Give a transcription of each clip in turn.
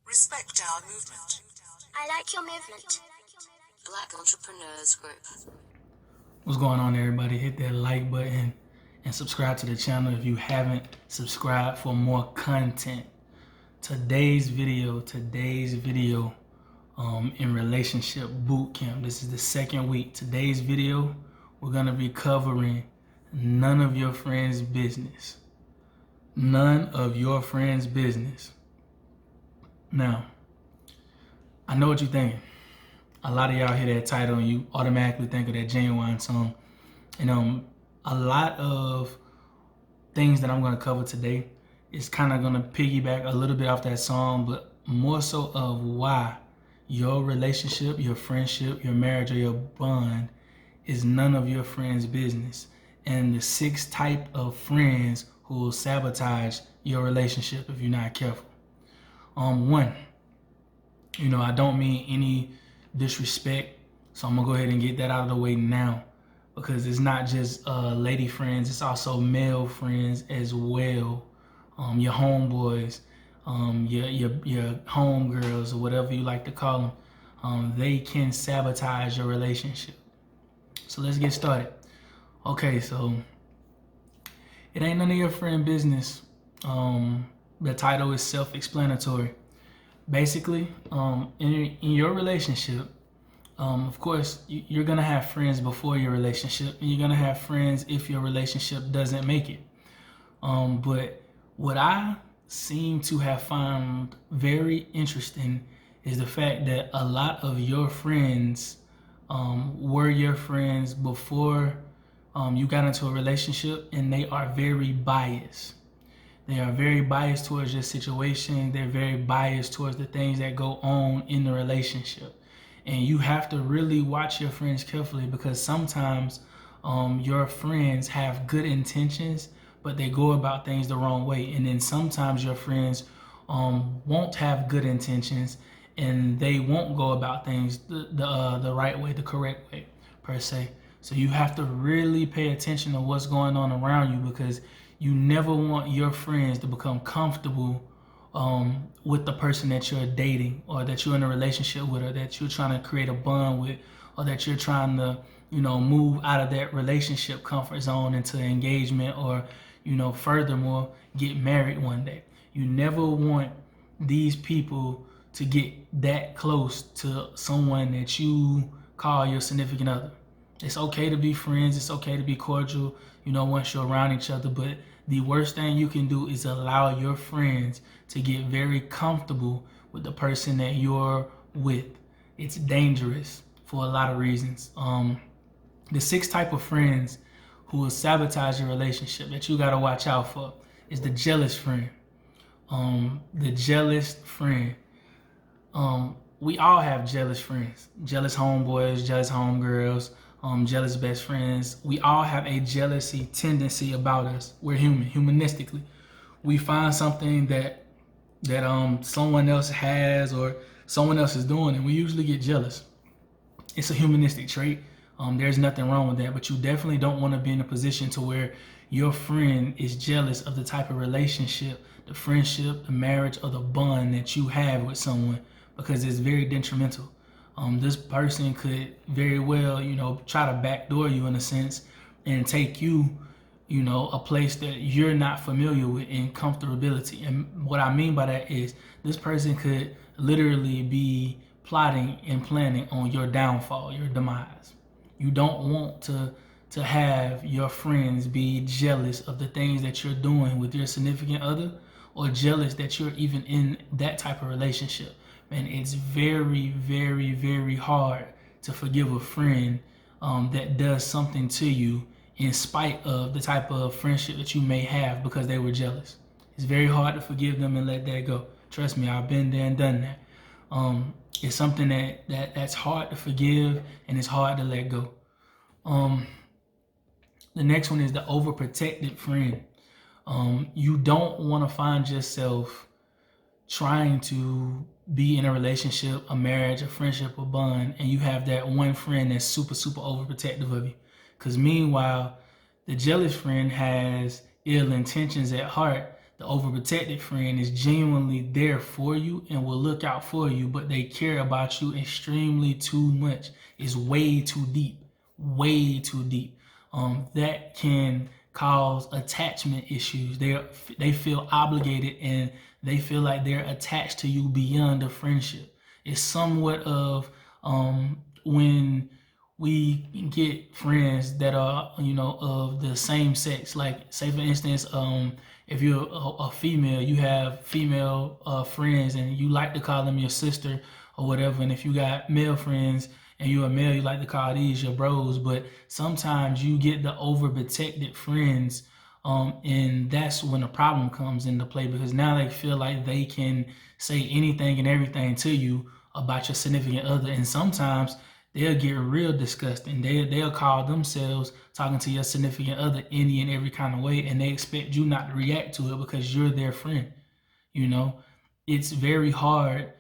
Respect our movement. I like your movement. Black Entrepreneurs Group. What's going on, everybody? Hit that like button and subscribe to the channel if you haven't subscribed for more content. Today's video in relationship boot camp. This is the second week. Today's video, we're gonna be covering none of your friends' business. None of your friends' business. Now, I know what you're thinking. A lot of y'all hear that title and you automatically think of that Genuine song. And a lot of things that I'm gonna cover today is kind of gonna piggyback a little bit off that song, but more so of why your relationship, your friendship, your marriage, or your bond is none of your friends' business. And the 6 type of friends who will sabotage your relationship if you're not careful. One, I don't mean any disrespect, so I'm gonna go ahead and get that out of the way now, because it's not just lady friends, it's also male friends as well. Your homeboys, your homegirls, or whatever you like to call them, they can sabotage your relationship. So let's get started. Okay, so it ain't none of your friend business. The title is self-explanatory. Basically, in your relationship, of course, you're gonna have friends before your relationship, and you're gonna have friends if your relationship doesn't make it. But what I seem to have found very interesting is the fact that a lot of your friends were your friends before you got into a relationship, and they are very biased. They are very biased towards your situation. They're very biased towards the things that go on in the relationship. And you have to really watch your friends carefully, because sometimes your friends have good intentions, but they go about things the wrong way. And then sometimes your friends won't have good intentions, and they won't go about things the right way, the correct way, per se. So you have to really pay attention to what's going on around you, because you never want your friends to become comfortable with the person that you're dating, or that you're in a relationship with, or that you're trying to create a bond with, or that you're trying to, move out of that relationship comfort zone into engagement, or, furthermore, get married one day. You never want these people to get that close to someone that you call your significant other. It's okay to be friends. It's okay to be cordial, once you're around each other. But the worst thing you can do is allow your friends to get very comfortable with the person that you're with. It's dangerous for a lot of reasons. The 6 type of friends who will sabotage your relationship that you got to watch out for is the jealous friend. The jealous friend. We all have jealous friends, jealous homeboys, jealous homegirls, jealous best friends. We all have a jealousy tendency about us. We're human, humanistically. We find something that someone else has or someone else is doing, and we usually get jealous. It's a humanistic trait. There's nothing wrong with that, but you definitely don't want to be in a position to where your friend is jealous of the type of relationship, the friendship, the marriage, or the bond that you have with someone, because it's very detrimental. This person could very well, try to backdoor you in a sense and take you, a place that you're not familiar with in comfortability. And what I mean by that is this person could literally be plotting and planning on your downfall, your demise. You don't want to have your friends be jealous of the things that you're doing with your significant other, or jealous that you're even in that type of relationship. And it's very, very, very hard to forgive a friend that does something to you in spite of the type of friendship that you may have, because they were jealous. It's very hard to forgive them and let that go. Trust me, I've been there and done that. It's something that's hard to forgive, and it's hard to let go. The next one is the overprotective friend. You don't want to find yourself trying to be in a relationship, a marriage, a friendship, a bond, and you have that one friend that's super, super overprotective of you. Because meanwhile, the jealous friend has ill intentions at heart The overprotective friend is genuinely there for you and will look out for you, but they care about you extremely too much. It's way too deep, way too deep. That can cause attachment issues. They feel obligated and they feel like they're attached to you beyond a friendship. It's somewhat of when we get friends that are, of the same sex. Like, say for instance, if you're a female, you have female friends and you like to call them your sister or whatever. And if you got male friends and you're a male, you like to call these your bros. But sometimes you get the overprotected friends, and that's when the problem comes into play, because now they feel like they can say anything and everything to you about your significant other. And sometimes they'll get real disgusting. They'll call themselves talking to your significant other any and every kind of way, and they expect you not to react to it because you're their friend. It's very hard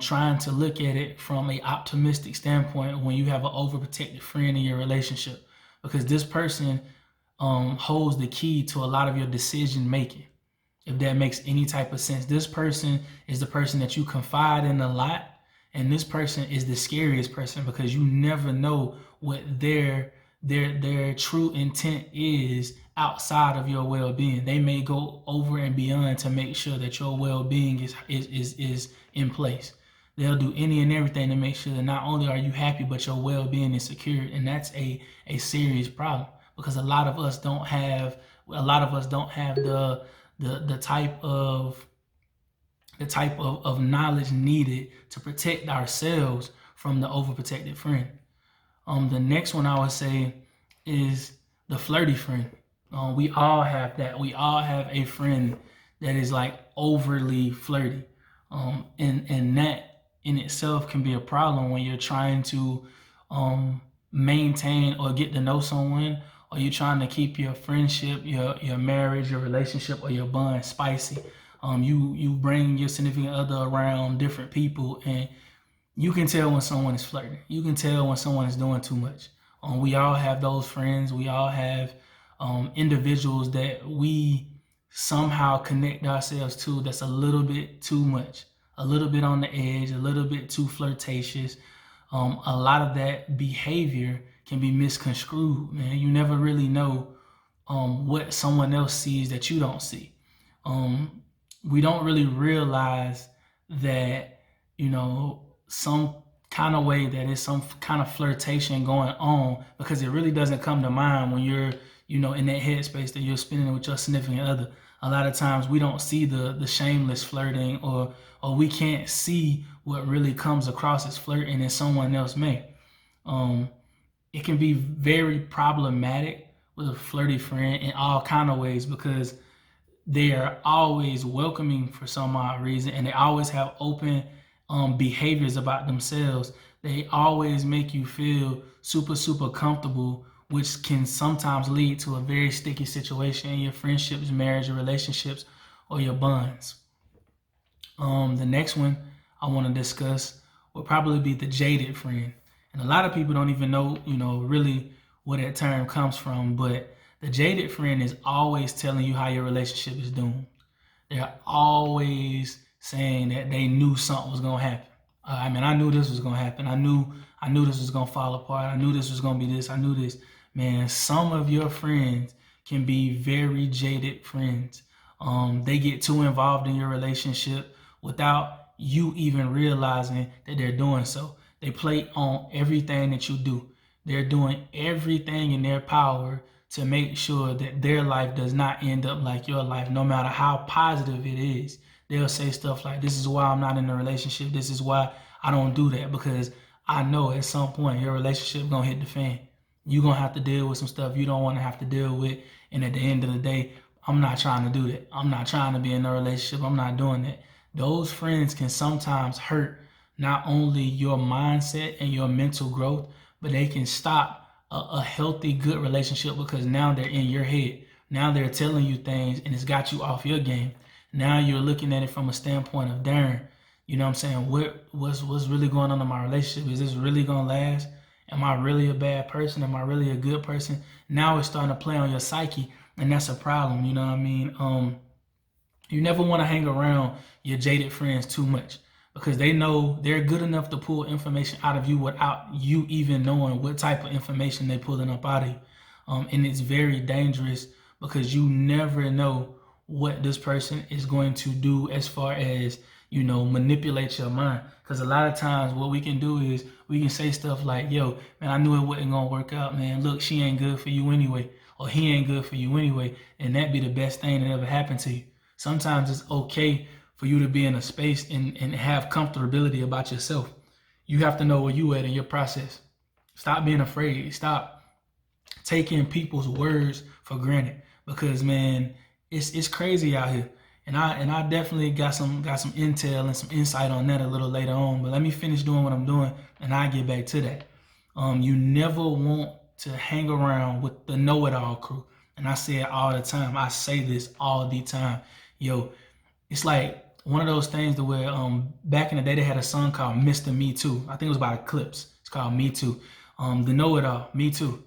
trying to look at it from an optimistic standpoint when you have an overprotected friend in your relationship, because this person holds the key to a lot of your decision making. If that makes any type of sense, this person is the person that you confide in a lot. And this person is the scariest person because you never know what their true intent is outside of your well-being. They may go over and beyond to make sure that your well-being is in place. They'll do any and everything to make sure that not only are you happy, but your well-being is secured. And that's a serious problem, because a lot of us don't have the type of knowledge needed to protect ourselves from the overprotected friend. The next one I would say is the flirty friend. We all have that. We all have a friend that is like overly flirty. And that in itself can be a problem when you're trying to maintain or get to know someone, or you're trying to keep your friendship, your marriage, your relationship, or your bond spicy. You bring your significant other around different people, and you can tell when someone is flirting. You can tell when someone is doing too much. We all have those friends. We all have individuals that we somehow connect ourselves to that's a little bit too much, a little bit on the edge, a little bit too flirtatious. A lot of that behavior can be misconstrued, man. You never really know what someone else sees that you don't see. We don't really realize that, some kind of way that is some kind of flirtation going on, because it really doesn't come to mind when you're, in that headspace that you're spending with your significant other. A lot of times we don't see the shameless flirting, or we can't see what really comes across as flirting and someone else may. It can be very problematic with a flirty friend in all kind of ways, because they are always welcoming for some odd reason, and they always have open behaviors about themselves. They always make you feel super, super comfortable, which can sometimes lead to a very sticky situation in your friendships, marriage, or relationships, or your bonds. The next one I want to discuss would probably be the jaded friend. And a lot of people don't even know, really where that term comes from, but the jaded friend is always telling you how your relationship is doomed. They're always saying that they knew something was gonna happen. I knew this was gonna happen. I knew this was gonna fall apart. I knew this was gonna be this. I knew this. Man, some of your friends can be very jaded friends. They get too involved in your relationship without you even realizing that they're doing so. They play on everything that you do. They're doing everything in their power to make sure that their life does not end up like your life, no matter how positive it is. They'll say stuff like, this is why I'm not in a relationship. This is why I don't do that, because I know at some point your relationship gonna hit the fan. You're gonna have to deal with some stuff you don't want to have to deal with. And at the end of the day, I'm not trying to do that. I'm not trying to be in a relationship. I'm not doing that. Those friends can sometimes hurt not only your mindset and your mental growth, but they can stop a healthy, good relationship, because now they're in your head. Now they're telling you things and it's got you off your game. Now you're looking at it from a standpoint of, darn, you know what I'm saying? What's really going on in my relationship? Is this really gonna last? Am I really a bad person? Am I really a good person? Now it's starting to play on your psyche, and that's a problem. You know what I mean? You never want to hang around your jaded friends too much, because they know they're good enough to pull information out of you without you even knowing what type of information they're pulling up out of you. And it's very dangerous, because you never know what this person is going to do as far as, manipulate your mind. Because a lot of times what we can do is we can say stuff like, yo, man, I knew it wasn't going to work out, man. Look, she ain't good for you anyway, or he ain't good for you anyway. And that be the best thing that ever happened to you. Sometimes it's okay for you to be in a space and have comfortability about yourself. You have to know where you at in your process. Stop being afraid. Stop taking people's words for granted, because, man, it's crazy out here. And I definitely got some intel and some insight on that a little later on. But let me finish doing what I'm doing, and I'll get back to that. You never want to hang around with the know-it-all crew. And I say it all the time. I say this all the time. Yo, it's like one of those things to where back in the day they had a song called Mr. Me Too. I think it was by Eclipse. It's called Me Too. The know-it-all, Me Too.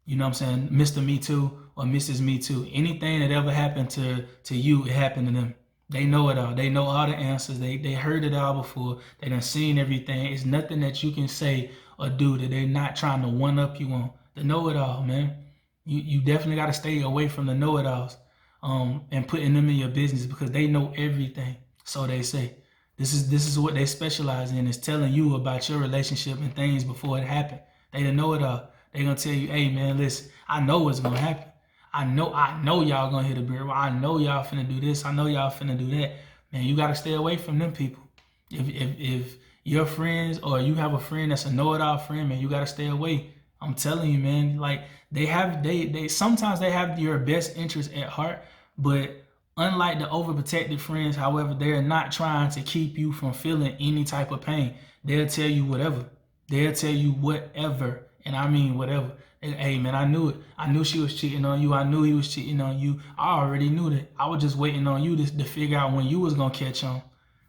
You know what I'm saying? Mr. Me Too or Mrs. Me Too. Anything that ever happened to you, it happened to them. They know it all. They know all the answers. They heard it all before. They done seen everything. It's nothing that you can say or do that they're not trying to one-up you on. The know-it-all, man. You definitely got to stay away from the know-it-alls. And putting them in your business, because they know everything. So they say. This is what they specialize in, is telling you about your relationship and things before it happened. They don't know it all. They gonna tell you, hey man, listen, I know what's gonna happen. I know y'all gonna hit a beer. I know y'all finna do this. I know y'all finna do that. Man, you gotta stay away from them people. If your friends, or you have a friend that's a know-it-all friend, man, you gotta stay away. I'm telling you, man, like they sometimes they have your best interest at heart, but unlike the overprotective friends, however, they're not trying to keep you from feeling any type of pain. They'll tell you whatever. They'll tell you whatever, and I mean whatever. Hey man, I knew it. I knew she was cheating on you. I knew he was cheating on you. I already knew that. I was just waiting on you to figure out when you was gonna catch on.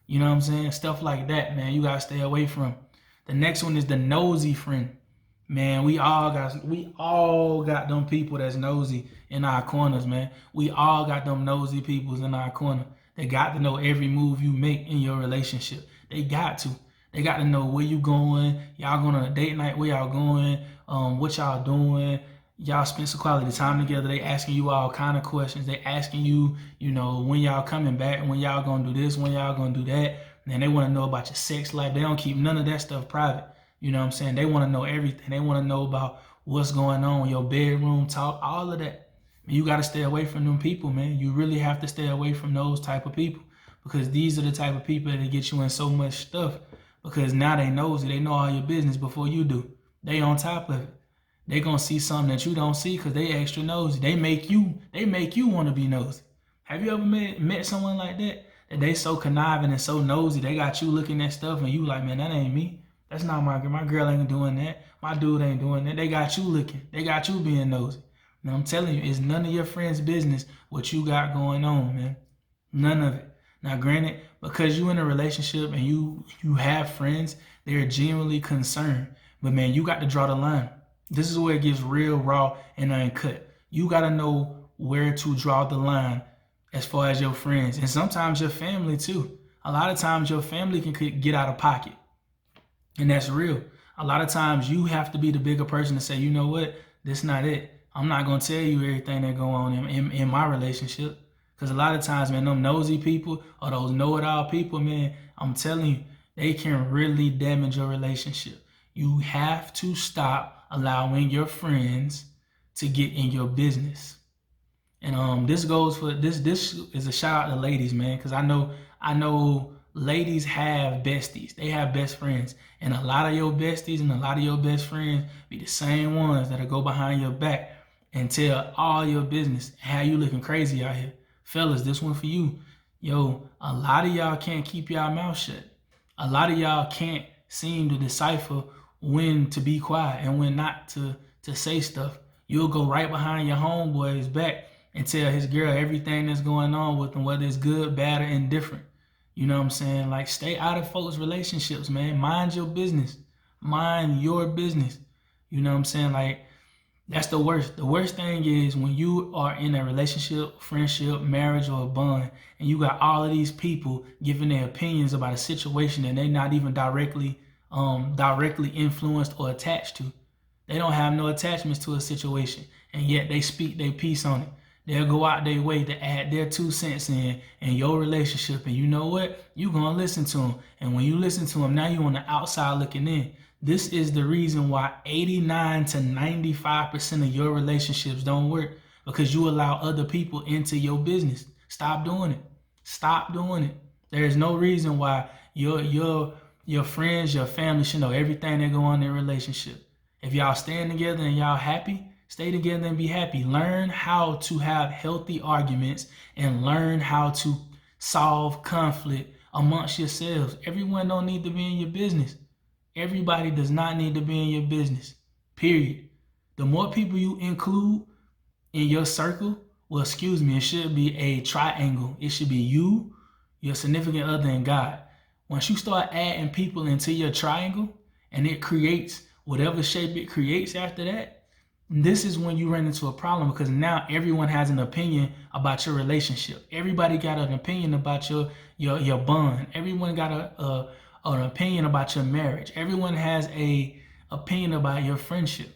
You know what I'm saying? Stuff like that, man. You gotta stay away from. The next one is the nosy friend. Man, we all got them people that's nosy in our corners, man. We all got them nosy peoples in our corner. They got to know every move you make in your relationship. They got to. They got to know where you going. Y'all going on a date night, where y'all going, what y'all doing. Y'all spend some quality time together. They asking you all kind of questions. They asking you, when y'all coming back, when y'all gonna do this, when y'all gonna do that. And they want to know about your sex life. They don't keep none of that stuff private. You know what I'm saying? They want to know everything. They want to know about what's going on, your bedroom talk, all of that. You got to stay away from them people, man. You really have to stay away from those type of people, because these are the type of people that get you in so much stuff, because now they nosy. They know all your business before you do. They on top of it. They going to see something that you don't see because they extra nosy. They make you want to be nosy. Have you ever met someone like that? That they so conniving and so nosy, they got you looking at stuff and you like, man, that ain't me. That's not my girl. My girl ain't doing that. My dude ain't doing that. They got you looking. They got you being nosy. Now I'm telling you, it's none of your friends' business what you got going on, man. None of it. Now, granted, because you in a relationship and you have friends, they're genuinely concerned. But man, you got to draw the line. This is where it gets real raw and uncut. You got to know where to draw the line as far as your friends, and sometimes your family too. A lot of times your family can get out of pocket. And that's real. A lot of times you have to be the bigger person to say, you know what, this not it. I'm not going to tell you everything that go on in my relationship. Because a lot of times, man, them nosy people or those know-it-all people, man, I'm telling you, they can really damage your relationship. You have to stop allowing your friends to get in your business. And this goes for this is a shout out to ladies, man, because I know ladies have besties. They have best friends. And a lot of your besties and a lot of your best friends be the same ones that'll go behind your back and tell all your business, how you looking crazy out here. Fellas, this one for you. Yo, a lot of y'all can't keep y'all mouth shut. A lot of y'all can't seem to decipher when to be quiet and when not to say stuff. You'll go right behind your homeboy's back and tell his girl everything that's going on with them, whether it's good, bad, or indifferent. You know what I'm saying? Like, stay out of folks' relationships, man. Mind your business. Mind your business. You know what I'm saying? Like, That's the worst. The worst thing is when you are in a relationship, friendship, marriage, or a bond, and you got all of these people giving their opinions about a situation that they're not even directly influenced or attached to. They don't have no attachments to a situation, and yet they speak their piece on it. They'll go out their way to add their 2 cents in your relationship, and you know what? You're gonna listen to them, and when you listen to them, now you're on the outside looking in. This is the reason why 89 to 95% of your relationships don't work, because you allow other people into your business. Stop doing it. Stop doing it. There is no reason why your friends, your family should know everything that go on in their relationship. If y'all staying together and y'all happy, stay together and be happy. Learn how to have healthy arguments and learn how to solve conflict amongst yourselves. Everyone don't need to be in your business. Everybody does not need to be in your business, period. The more people you include in your circle, well, excuse me, it should be a triangle. It should be you, your significant other, and God. Once you start adding people into your triangle and it creates whatever shape it creates after that, this is when you run into a problem, because now everyone has an opinion about your relationship. Everybody got an opinion about your bond. Everyone got an opinion about your marriage. Everyone has a opinion about your friendship.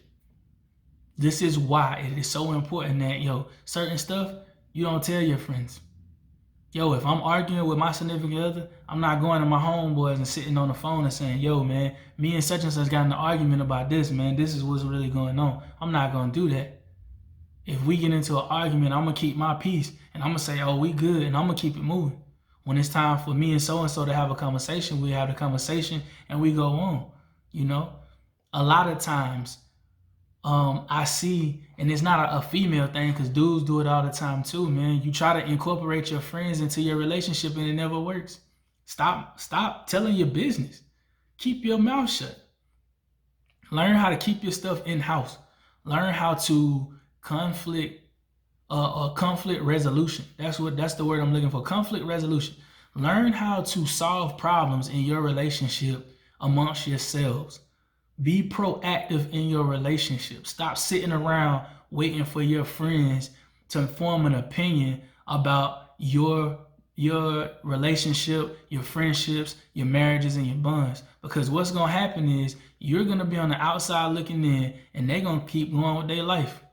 This is why it is so important that, certain stuff you don't tell your friends. If I'm arguing with my significant other, I'm not going to my homeboys and sitting on the phone and saying, man, me and such got in an argument about this, man. This is what's really going on. I'm not going to do that. If we get into an argument, I'm going to keep my peace and I'm going to say, we good, and I'm going to keep it moving. When it's time for me and so-and-so to have a conversation, we have the conversation and we go on. A lot of times I see, and it's not a female thing, because dudes do it all the time too, man. You try to incorporate your friends into your relationship and it never works. Stop telling your business. Keep your mouth shut. Learn how to keep your stuff in-house. Learn how to conflict resolution. That's the word I'm looking for. Conflict resolution. Learn how to solve problems in your relationship amongst yourselves. Be proactive in your relationship. Stop sitting around waiting for your friends to form an opinion about your relationship, your friendships, your marriages, and your bonds. Because what's going to happen is you're going to be on the outside looking in, and they're going to keep going with their life.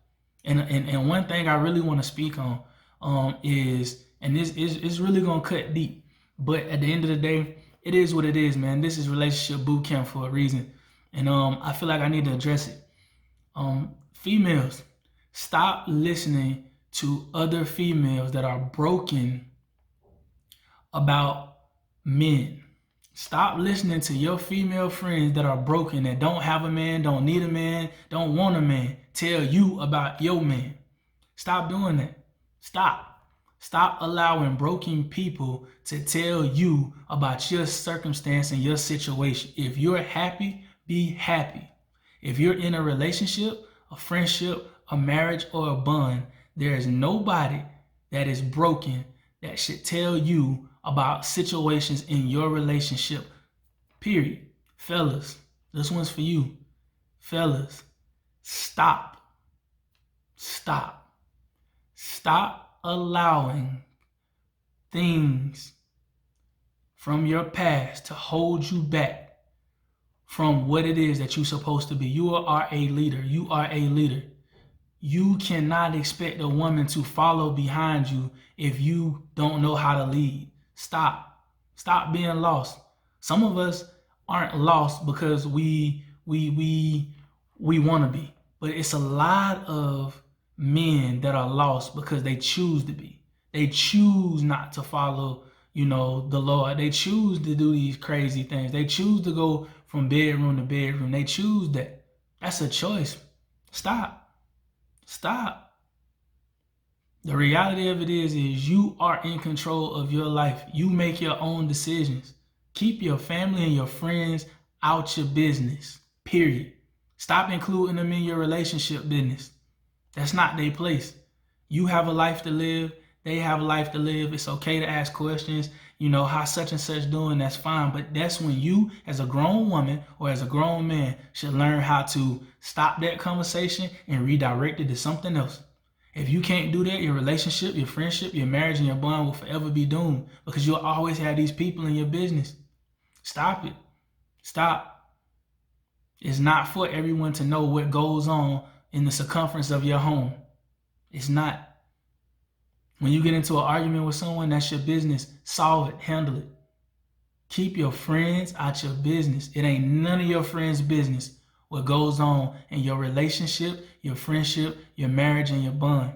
And one thing I really want to speak on is, and this is really going to cut deep, but at the end of the day, it is what it is, man. This is relationship boot camp for a reason. And I feel like I need to address it. Females, stop listening to other females that are broken about men. Stop listening to your female friends that are broken, that don't have a man, don't need a man, don't want a man, tell you about your man. Stop doing that. Stop allowing broken people to tell you about your circumstance and your situation. If you're happy, be happy. If you're in a relationship, a friendship, a marriage, or a bond, there is nobody that is broken that should tell you about situations in your relationship, period. Fellas, this one's for you. Fellas, stop allowing things from your past to hold you back from what it is that you're supposed to be. You are a leader. You are a leader. You cannot expect a woman to follow behind you if you don't know how to lead. Stop being lost. Some of us aren't lost because we want to be, but it's a lot of men that are lost because they choose to be. They choose not to follow, the Lord. They choose to do these crazy things. They choose to go from bedroom to bedroom. They choose that. That's a choice. Stop. The reality of it is you are in control of your life. You make your own decisions. Keep your family and your friends out your business, period. Stop including them in your relationship business. That's not their place. You have a life to live. They have a life to live. It's okay to ask questions. you know, how such and such doing, that's fine. But that's when you, as a grown woman or as a grown man, should learn how to stop that conversation and redirect it to something else. If you can't do that, your relationship, your friendship, your marriage, and your bond will forever be doomed because you'll always have these people in your business. Stop it. Stop. It's not for everyone to know what goes on in the circumference of your home. It's not. When you get into an argument with someone, that's your business. Solve it. Handle it. Keep your friends out your business. It ain't none of your friends' business what goes on in your relationship, your friendship, your marriage, and your bond.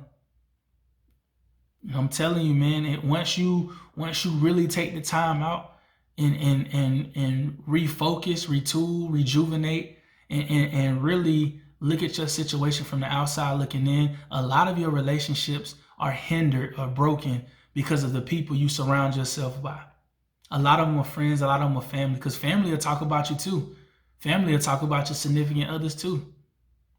I'm telling you, man, once you really take the time out and refocus, retool, rejuvenate, and really look at your situation from the outside looking in, a lot of your relationships are hindered or broken because of the people you surround yourself by. A lot of them are friends, a lot of them are family, because family will talk about you too. Family will talk about your significant others too.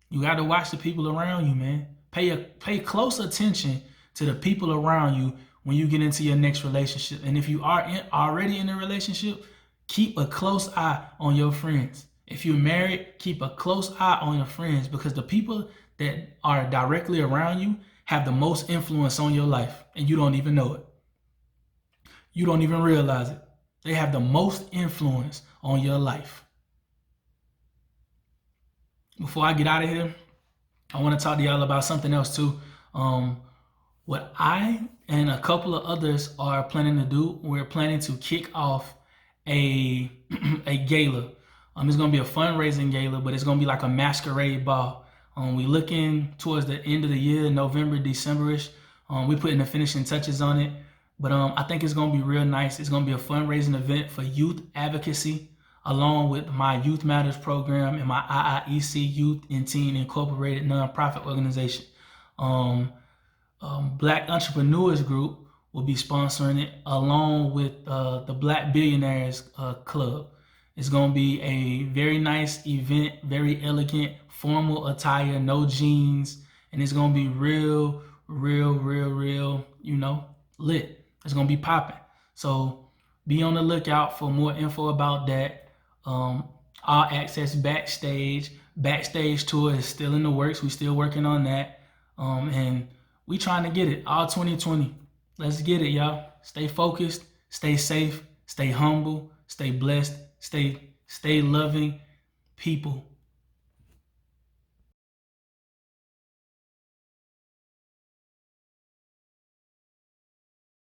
You got to watch the people around you, man. Pay close attention to the people around you when you get into your next relationship. And if you are already in a relationship, keep a close eye on your friends. If you're married, keep a close eye on your friends, because the people that are directly around you have the most influence on your life, and you don't even know it. You don't even realize it. They have the most influence on your life. Before I get out of here, I want to talk to y'all about something else too. What I and a couple of others are planning to do, we're planning to kick off a gala. It's going to be a fundraising gala, but it's going to be like a masquerade ball. We're looking towards the end of the year, November, December-ish. We're putting the finishing touches on it. But I think it's going to be real nice. It's going to be a fundraising event for youth advocacy, along with my Youth Matters program and my IIEC Youth and Teen Incorporated nonprofit organization. Black Entrepreneurs Group will be sponsoring it, along with the Black Billionaires Club. It's going to be a very nice event, very elegant, formal attire, no jeans, and it's going to be real, you know, lit. It's going to be popping. So be on the lookout for more info about that. All access backstage. Backstage tour is still in the works. We're still working on that. And we trying to get it all 2020. Let's get it, y'all. Stay focused, stay safe, stay humble, stay blessed, stay loving people.